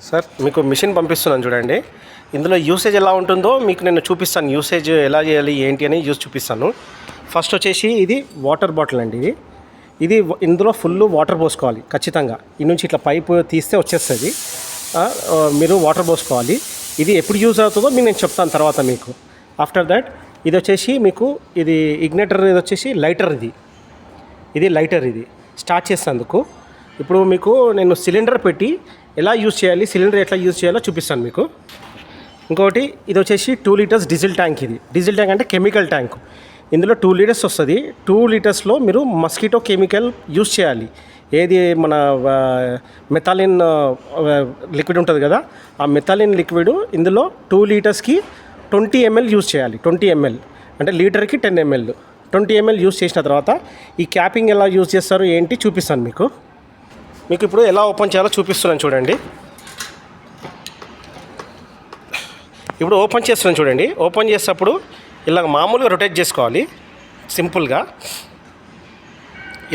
Sir మీకు machine పంపిస్తున్నాను చూడండి. ఇందులో యూసేజ్ ఎలా ఉంటుందో మీకు నేను చూపిస్తాను. యూసేజ్ ఎలా చేయాలి ఏంటి అని చూపిస్తాను. ఫస్ట్ వచ్చేసి ఇది వాటర్ బాటిల్ అండి. ఇది ఇందులో ఫుల్ వాటర్ పోసుకోవాలి ఖచ్చితంగా. ఈ నుంచి ఇట్లా పైప్ తీస్తే వచ్చేస్తుంది. మీరు వాటర్ పోసుకోవాలి. ఇది ఎప్పుడు యూజ్ అవుతుందో మీకు నేను చెప్తాను తర్వాత మీకు. ఆఫ్టర్ దాట్ ఇది వచ్చేసి మీకు ఇది ఇగ్నేటర్, ఇది వచ్చేసి లైటర్. ఇది లైటర్. ఇది స్టార్ట్ చేసేందుకు ఇప్పుడు మీకు నేను సిలిండర్ పెట్టి ఎలా యూజ్ చేయాలి, సిలిండర్ ఎట్లా యూజ్ చేయాలో చూపిస్తాను మీకు. ఇంకొకటి ఇది వచ్చేసి 2 లీటర్స్ డీజిల్ ట్యాంక్. ఇది డీజిల్ ట్యాంక్ అంటే కెమికల్ ట్యాంక్. ఇందులో 2 లీటర్స్ వస్తుంది. 2 లీటర్స్లో మీరు మస్కిటో కెమికల్ యూజ్ చేయాలి. ఏది మన మెథాలిన్ లిక్విడ్ ఉంటుంది కదా, ఆ మెథాలిన్ లిక్విడ్ ఇందులో 2 లీటర్స్కి 20 ml యూజ్ చేయాలి. 20 ml అంటే లీటర్కి 10 ml. 20 ml యూజ్ చేసిన తర్వాత ఈ క్యాపింగ్ ఎలా యూజ్ చేస్తారో ఏంటి చూపిస్తాను మీకు. ఇప్పుడు ఎలా ఓపెన్ చేయాలో చూపిస్తున్నాను చూడండి. ఇప్పుడు ఓపెన్ చేస్తున్నాను చూడండి. ఓపెన్ చేసేటప్పుడు ఇలా మామూలుగా రొటేట్ చేసుకోవాలి. సింపుల్గా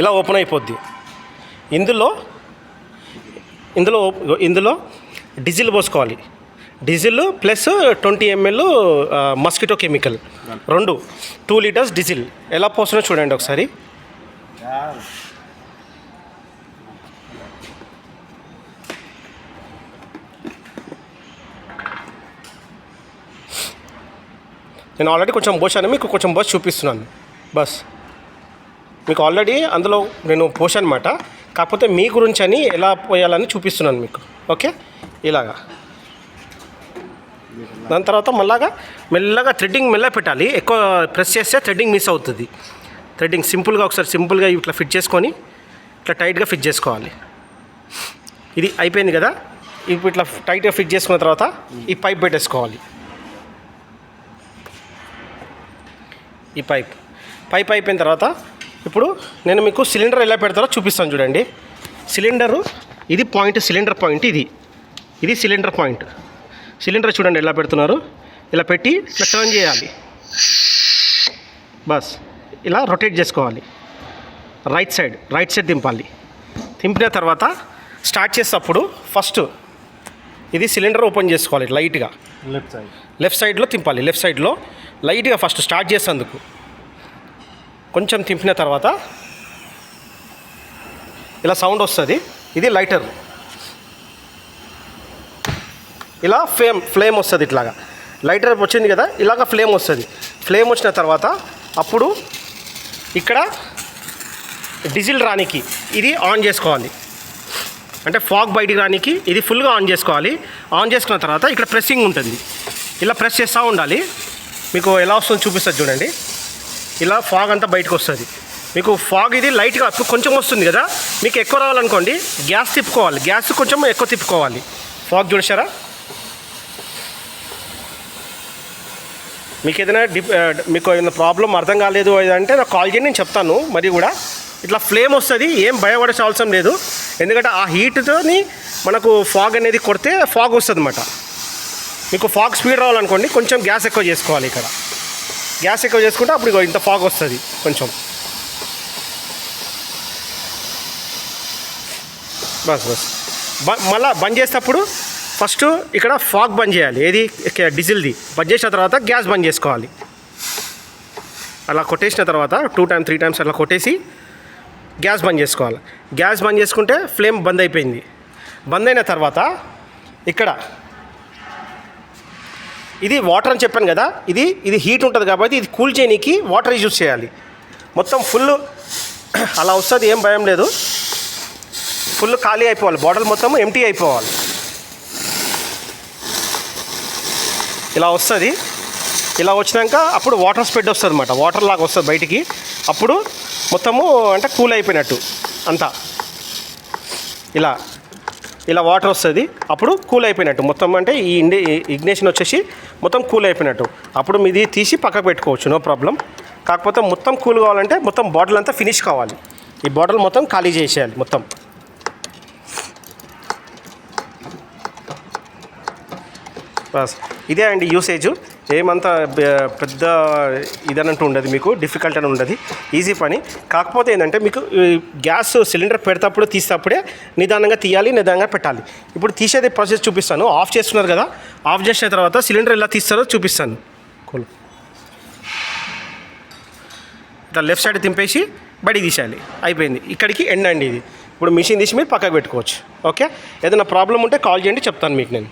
ఇలా ఓపెన్ అయిపోద్ది. ఇందులో డీజిల్ పోసుకోవాలి. Diesel plus 20 ml mosquito chemical, 2 litres diesel. ఎలా పోస్తున్నా చూడండి ఒకసారి. నేను ఆల్రెడీ కొంచెం పోసాను, మీకు కొంచెం పోసి చూపిస్తున్నాను. బస్ మీకు ఆల్రెడీ అందులో నేను పోసాను అనమాట. కాకపోతే మీ గురించి అని ఎలా పోయాలని చూపిస్తున్నాను మీకు. ఓకే, ఇలాగా. దాని తర్వాత మెల్లగా థ్రెడ్డింగ్ పెట్టాలి. ఎక్కువ ప్రెస్ చేస్తే థ్రెడ్డింగ్ మిస్ అవుతుంది. థ్రెడ్డింగ్ సింపుల్గా ఇట్లా ఫిట్ చేసుకొని ఇట్లా టైట్గా ఫిట్ చేసుకోవాలి. ఇది అయిపోయింది కదా. ఇప్పుడు ఇట్లా టైట్గా ఫిట్ చేసుకున్న తర్వాత ఈ పైప్ పెట్టేసుకోవాలి. ఈ పైప్ అయిపోయిన తర్వాత ఇప్పుడు నేను మీకు సిలిండర్ ఎలా పెడతారో చూపిస్తాను చూడండి. సిలిండరు ఇది పాయింట్, సిలిండర్ పాయింట్ ఇది సిలిండర్ పాయింట్. సిలిండర్ చూడండి ఎలా పెడుతున్నారు. ఇలా పెట్టి ఇట్లా టర్న్ చేయాలి. బస్ ఇలా రొటేట్ చేసుకోవాలి. Right side దింపాలి. దింపిన తర్వాత స్టార్ట్ చేసేటప్పుడు ఫస్ట్ ఇది సిలిండర్ ఓపెన్ చేసుకోవాలి. లైట్గా లెఫ్ట్ సైడ్లో తింపాలి. లెఫ్ట్ సైడ్లో లైట్గా ఫస్ట్ స్టార్ట్ చేసేందుకు కొంచెం తింపిన తర్వాత ఇలా సౌండ్ వస్తుంది. ఇది లైటర్. ఇలా ఫ్లేమ్ వస్తుంది. ఇట్లాగా లైటర్ వచ్చింది కదా, ఇలాగ ఫ్లేమ్ వస్తుంది. ఫ్లేమ్ వచ్చిన తర్వాత అప్పుడు ఇక్కడ డీజిల్ రానికి ఇది ఆన్ చేసుకోవాలి. అంటే ఫాగ్ బయటికి రానికి ఇది ఫుల్గా ఆన్ చేసుకోవాలి. ఆన్ చేసుకున్న తర్వాత ఇక్కడ ప్రెస్సింగ్ ఉంటుంది. ఇలా ప్రెస్ చేస్తూ ఉండాలి. మీకు ఎలా వస్తుందో చూపిస్తుంది చూడండి. ఇలా ఫాగ్ అంతా బయటకు వస్తుంది. మీకు ఫాగ్ ఇది లైట్గా కొంచెం వస్తుంది కదా. మీకు ఎక్కువ రావాలనుకోండి గ్యాస్ తిప్పుకోవాలి. గ్యాస్ కొంచెం ఎక్కువ తిప్పుకోవాలి. ఫాగ్ చూసారా. మీకు ఏదైనా ప్రాబ్లం అర్థం కాలేదు అంటే నాకు కాల్ చేయండి, నేను చెప్తాను. మరి కూడా ఇట్లా ఫ్లేమ్ వస్తుంది. ఏం భయపడాల్సిన అవసరం లేదు. ఎందుకంటే ఆ హీట్తోని మనకు ఫాగ్ అనేది కొడితే ఫాగ్ వస్తుంది అన్నమాట. మీకు ఫాగ్ స్పీడ్ రావాలనుకోండి కొంచెం గ్యాస్ ఎక్కువ చేసుకోవాలి. ఇక్కడ గ్యాస్ ఎక్కువ చేసుకుంటే అప్పుడు ఇంత ఫాగ్ వస్తుంది కొంచెం. బస్ మళ్ళీ బంద్ చేసేటప్పుడు ఫస్ట్ ఇక్కడ ఫాగ్ బంద్ చేయాలి. ఏది డీజిల్ది బంద్ చేసిన తర్వాత గ్యాస్ బంద్ చేసుకోవాలి. అలా కొట్టేసిన తర్వాత 2 times 3 times అలా కొట్టేసి గ్యాస్ బంద్ చేసుకోవాలి. గ్యాస్ బంద్ చేసుకుంటే ఫ్లేమ్ బంద్ అయిపోయింది. బంద్ అయిన తర్వాత ఇక్కడ ఇది వాటర్ అని చెప్పాను కదా. ఇది హీట్ ఉంటుంది కాబట్టి ఇది కూల్ చేయడానికి వాటర్ యూజ్ చేయాలి. మొత్తం ఫుల్ అలా వస్తుంది. ఏం భయం లేదు. ఫుల్ ఖాళీ అయిపోవాలి. బాటిల్ మొత్తం ఎంటీ అయిపోవాలి. ఇలా వస్తుంది. ఇలా వచ్చినాక అప్పుడు వాటర్ స్ప్రెడ్ వస్తుంది అన్నమాట. వాటర్ లాగా వస్తుంది బయటికి. అప్పుడు మొత్తము అంటే కూల్ అయిపోయినట్టు అంతా ఇలా వాటర్ వస్తుంది. అప్పుడు కూల్ అయిపోయినట్టు మొత్తం. అంటే ఈ ఇగ్నిషన్ వచ్చేసి మొత్తం కూల్ అయిపోయినట్టు. అప్పుడు మీది తీసి పక్కకు పెట్టుకోవచ్చు, నో ప్రాబ్లం. కాకపోతే మొత్తం కూల్ కావాలంటే మొత్తం బాటిల్ అంతా ఫినిష్ కావాలి. ఈ బాటిల్ మొత్తం ఖాళీ చేసేయాలి మొత్తం. బస్ ఇదే అండి యూసేజ్. ఏమంతా పెద్ద ఇదనంటూ ఉండదు, మీకు డిఫికల్ట్ అని ఉండదు, ఈజీ పని. కాకపోతే ఏంటంటే మీకు గ్యాస్ సిలిండర్ పెడతప్పుడు తీసేటప్పుడే నిదానంగా తీయాలి, నిదానంగా పెట్టాలి. ఇప్పుడు తీసేది ప్రాసెస్ చూపిస్తాను. ఆఫ్ చేస్తున్నారు కదా, ఆఫ్ చేసిన తర్వాత సిలిండర్ ఎలా తీస్తారో చూపిస్తాను. ఇట్లా లెఫ్ట్ సైడ్ తింపేసి బడి తీసేయాలి, అయిపోయింది. ఇక్కడికి ఎండ్ అండి ఇది. ఇప్పుడు మిషన్ తీసి మీరు పక్కకు పెట్టుకోవచ్చు. ఓకే, ఏదైనా ప్రాబ్లం ఉంటే కాల్ చేయండి, చెప్తాను మీకు నేను.